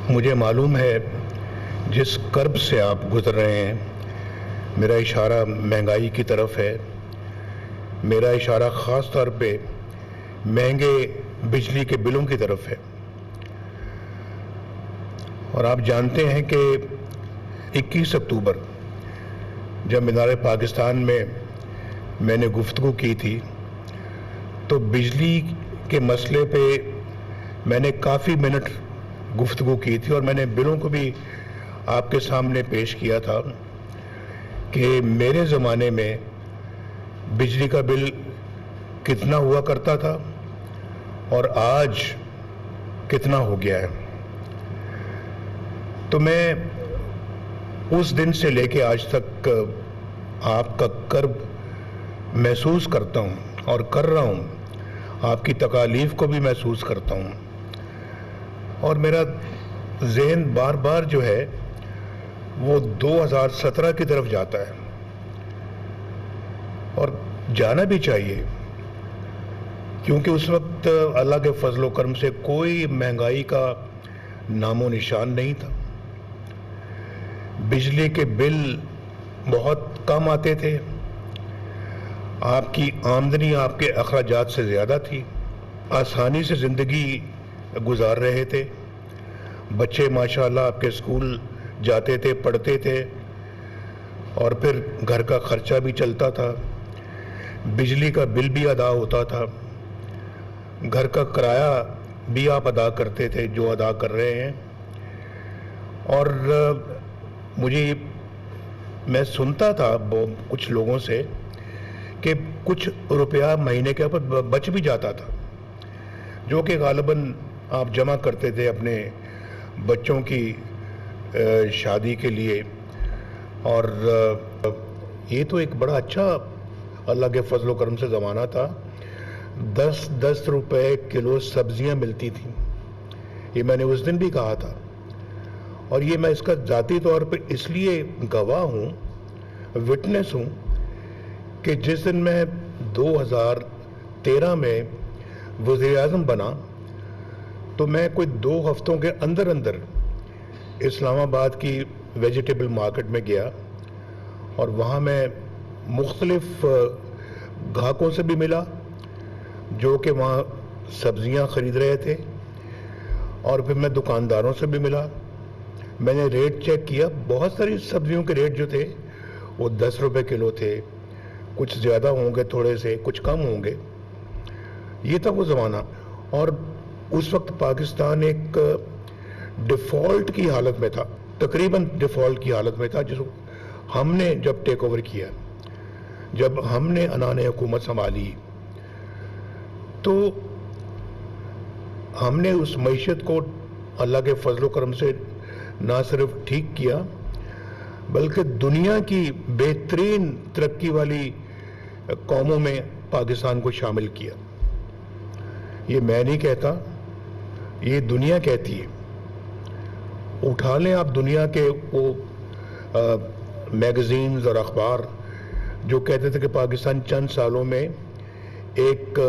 مجھے معلوم ہے جس کرب سے آپ گزر رہے ہیں. میرا اشارہ مہنگائی کی طرف ہے. میرا اشارہ خاص طور پہ مہنگے بجلی کے بلوں کی طرف ہے. اور آپ جانتے ہیں کہ 21 اکتوبر جب مینار پاکستان میں نے گفتگو کی تھی تو بجلی کے مسئلے پہ میں نے کافی منٹ گفتگو کی تھی، اور میں نے بلوں کو بھی آپ کے سامنے پیش کیا تھا کہ میرے زمانے میں بجلی کا بل کتنا ہوا کرتا تھا اور آج کتنا ہو گیا ہے. تو میں اس دن سے لے کے آج تک آپ کا کرب محسوس کرتا ہوں اور کر رہا ہوں. آپ کی تکالیف کو بھی محسوس کرتا ہوں، اور میرا ذہن بار بار جو ہے وہ 2017 کی طرف جاتا ہے، اور جانا بھی چاہیے، کیونکہ اس وقت اللہ کے فضل و کرم سے کوئی مہنگائی کا نام و نشان نہیں تھا. بجلی کے بل بہت کم آتے تھے. آپ کی آمدنی آپ کے اخراجات سے زیادہ تھی. آسانی سے زندگی گزار رہے تھے. بچے ماشاءاللہ آپ کے اسکول جاتے تھے، پڑھتے تھے، اور پھر گھر کا خرچہ بھی چلتا تھا. بجلی کا بل بھی ادا ہوتا تھا. گھر کا کرایہ بھی آپ ادا کرتے تھے جو ادا کر رہے ہیں. اور میں سنتا تھا کچھ لوگوں سے کہ کچھ روپیہ مہینے کے اوپر بچ بھی جاتا تھا، جو کہ غالباً آپ جمع کرتے تھے اپنے بچوں کی شادی کے لیے. اور یہ تو ایک بڑا اچھا اللہ کے فضل و کرم سے زمانہ تھا. 10 روپے کلو سبزیاں ملتی تھیں. یہ میں نے اس دن بھی کہا تھا، اور یہ میں اس کا ذاتی طور پہ اس لیے گواہ ہوں، وٹنس ہوں، کہ جس دن میں 2013 میں وزیر اعظم بنا تو میں کوئی 2 ہفتوں کے اندر اسلام آباد کی ویجیٹیبل مارکیٹ میں گیا، اور وہاں میں مختلف گاہکوں سے بھی ملا جو کہ وہاں سبزیاں خرید رہے تھے، اور پھر میں دکانداروں سے بھی ملا. میں نے ریٹ چیک کیا. بہت ساری سبزیوں کے ریٹ جو تھے وہ 10 روپے کلو تھے. کچھ زیادہ ہوں گے، تھوڑے سے کچھ کم ہوں گے. یہ تھا وہ زمانہ. اور اس وقت پاکستان ایک ڈیفالٹ کی حالت میں تھا، تقریباً ڈیفالٹ کی حالت میں تھا. جس ہم نے جب ٹیک اوور کیا، جب ہم نے عنان حکومت سنبھالی، تو ہم نے اس معیشت کو اللہ کے فضل و کرم سے نہ صرف ٹھیک کیا، بلکہ دنیا کی بہترین ترقی والی قوموں میں پاکستان کو شامل کیا. یہ میں نہیں کہتا، یہ دنیا کہتی ہے. اٹھا لیں آپ دنیا کے وہ میگزینز اور اخبار جو کہتے تھے کہ پاکستان چند سالوں میں ایک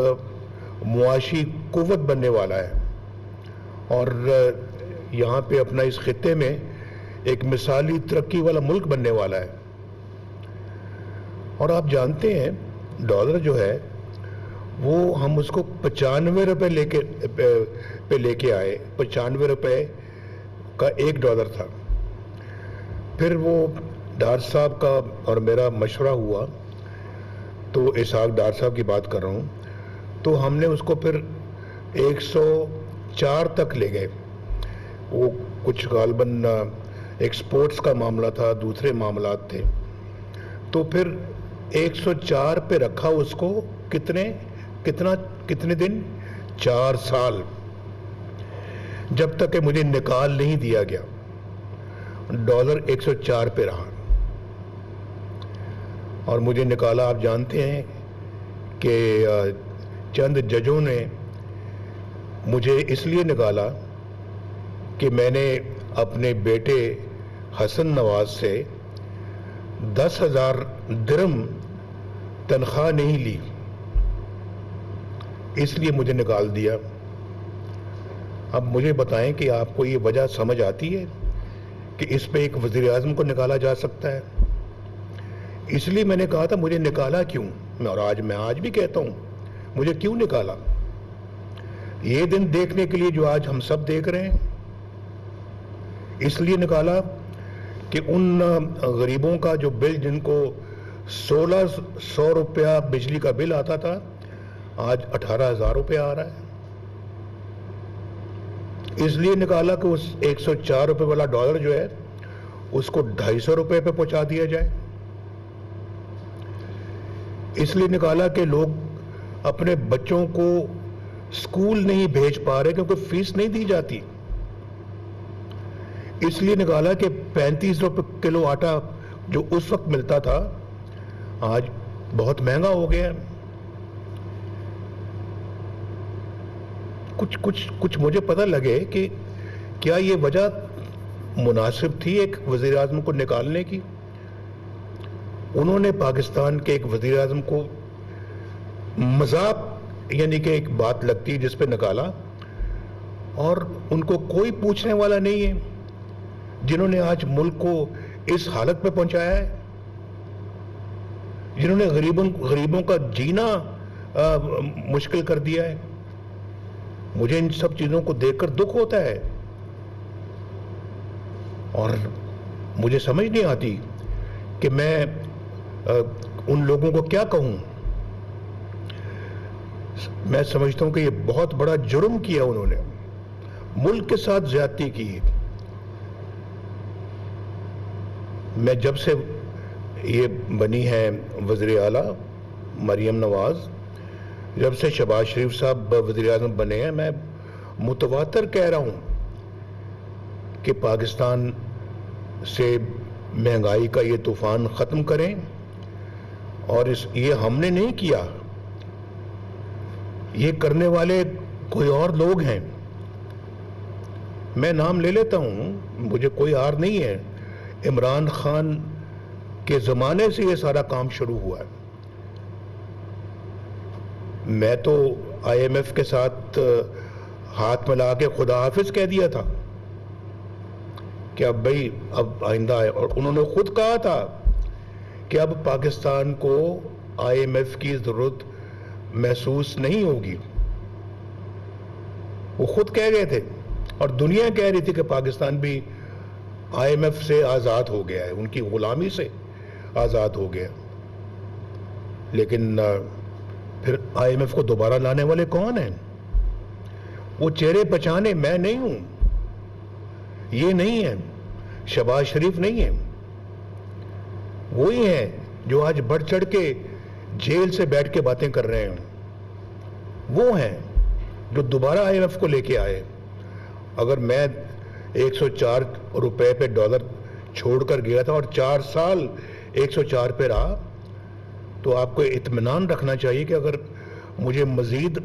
معاشی قوت بننے والا ہے، اور یہاں پہ اپنا اس خطے میں ایک مثالی ترقی والا ملک بننے والا ہے. اور آپ جانتے ہیں ڈالر جو ہے وہ ہم اس کو 95 روپے لے کے آئے. 95 روپے کا $1 تھا. پھر وہ ڈار صاحب کا اور میرا مشورہ ہوا، تو اسحاق ڈار صاحب کی بات کر رہا ہوں، تو ہم نے اس کو پھر 104 تک لے گئے. وہ کچھ غالباً ایکسپورٹس کا معاملہ تھا، دوسرے معاملات تھے. تو پھر 104 پہ رکھا اس کو کتنے دن؟ 4 سال، جب تک کہ مجھے نکال نہیں دیا گیا. ڈالر 104 پہ رہا، اور مجھے نکالا. آپ جانتے ہیں کہ چند ججوں نے مجھے اس لیے نکالا کہ میں نے اپنے بیٹے حسن نواز سے 10,000 درہم تنخواہ نہیں لی، اس لیے مجھے نکال دیا. اب مجھے بتائیں کہ آپ کو یہ وجہ سمجھ آتی ہے کہ اس پہ ایک وزیر اعظم کو نکالا جا سکتا ہے؟ اس لیے میں نے کہا تھا مجھے نکالا کیوں، اور آج بھی کہتا ہوں مجھے کیوں نکالا؟ یہ دن دیکھنے کے لیے جو آج ہم سب دیکھ رہے ہیں، اس لیے نکالا کہ ان غریبوں کا جو بل، جن کو 1600 روپیہ بجلی کا بل آتا تھا، آج 18,000 روپیہ آ رہا ہے۔ اس لیے نکالا کہ اس 104 روپے والا ڈالر جو ہے اس کو 250 روپے پہ پہنچا دیا جائے۔ اس لیے نکالا کہ لوگ اپنے بچوں کو اسکول نہیں بھیج پا رہے کیونکہ فیس نہیں دی جاتی۔ اس لیے نکالا کہ 35 روپے کلو آٹا جو اس وقت ملتا تھا آج بہت مہنگا ہو گیا۔ کچھ مجھے پتہ لگے کہ کیا یہ وجہ مناسب تھی ایک وزیر اعظم کو نکالنے کی؟ انہوں نے پاکستان کے ایک وزیر اعظم کو مذاق یعنی کہ ایک بات لگتی جس پہ نکالا، اور ان کو کوئی پوچھنے والا نہیں ہے جنہوں نے آج ملک کو اس حالت پہ پہنچایا ہے، جنہوں نے غریبوں کا جینا مشکل کر دیا ہے۔ مجھے ان سب چیزوں کو دیکھ کر دکھ ہوتا ہے اور مجھے سمجھ نہیں آتی کہ میں ان لوگوں کو کیا کہوں۔ میں سمجھتا ہوں کہ یہ بہت بڑا جرم کیا انہوں نے، ملک کے ساتھ زیادتی کی۔ میں جب سے یہ بنی ہے وزیر اعلیٰ مریم نواز، جب سے شہباز شریف صاحب وزیر اعظم بنے ہیں، میں متواتر کہہ رہا ہوں کہ پاکستان سے مہنگائی کا یہ طوفان ختم کریں، اور یہ ہم نے نہیں کیا، یہ کرنے والے کوئی اور لوگ ہیں۔ میں نام لے لیتا ہوں، مجھے کوئی آر نہیں ہے، عمران خان کے زمانے سے یہ سارا کام شروع ہوا ہے۔ میں تو آئی ایم ایف کے ساتھ ہاتھ ملا کے خدا حافظ کہہ دیا تھا کہ اب بھائی اب آئندہ ہے، اور انہوں نے خود کہا تھا کہ اب پاکستان کو آئی ایم ایف کی ضرورت محسوس نہیں ہوگی۔ وہ خود کہہ گئے تھے اور دنیا کہہ رہی تھی کہ پاکستان بھی آئی ایم ایف سے آزاد ہو گیا ہے، ان کی غلامی سے آزاد ہو گیا۔ لیکن پھر آئی ایم ایف کو دوبارہ لانے والے کون ہیں؟ وہ چہرے پہچانے میں نہیں ہوں، یہ نہیں ہے، شہباز شریف نہیں ہے، وہی ہیں جو آج بڑھ چڑھ کے جیل سے بیٹھ کے باتیں کر رہے ہیں، وہ ہیں جو دوبارہ آئی ایم ایف کو لے کے آئے۔ اگر میں 104 روپے پہ ڈالر چھوڑ کر گیا تھا اور 4 سال 104 پہ رہا، تو آپ کو اطمینان رکھنا چاہیے کہ اگر مجھے مزید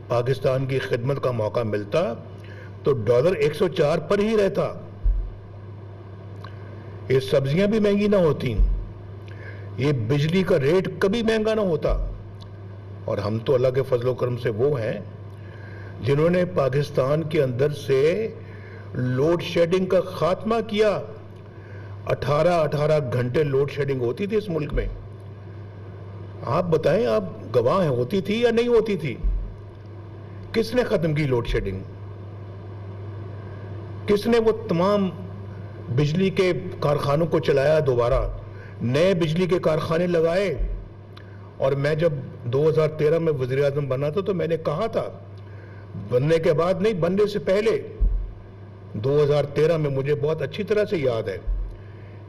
پاکستان کی خدمت کا موقع ملتا تو ڈالر 104 پر ہی رہتا، یہ سبزیاں بھی مہنگی نہ ہوتی، یہ بجلی کا ریٹ کبھی مہنگا نہ ہوتا۔ اور ہم تو اللہ کے فضل و کرم سے وہ ہیں جنہوں نے پاکستان کے اندر سے لوڈ شیڈنگ کا خاتمہ کیا۔ 18 گھنٹے لوڈ شیڈنگ ہوتی تھی اس ملک میں، آپ بتائیں، آپ گواہ ہیں، ہوتی تھی یا نہیں ہوتی تھی؟ کس نے ختم کی لوڈ شیڈنگ؟ کس نے وہ تمام بجلی کے کارخانوں کو چلایا، دوبارہ نئے بجلی کے کارخانے لگائے؟ اور میں جب 2013 میں وزیر اعظم بنا تھا تو میں نے کہا تھا، بننے کے بعد نہیں، بننے سے پہلے 2013 میں مجھے بہت اچھی طرح سے یاد ہے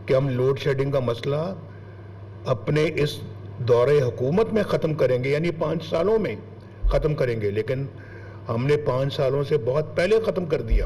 کہ ہم لوڈ شیڈنگ کا مسئلہ اپنے اس دورے حکومت میں ختم کریں گے، یعنی 5 سالوں میں ختم کریں گے، لیکن ہم نے 5 سالوں سے بہت پہلے ختم کر دیا۔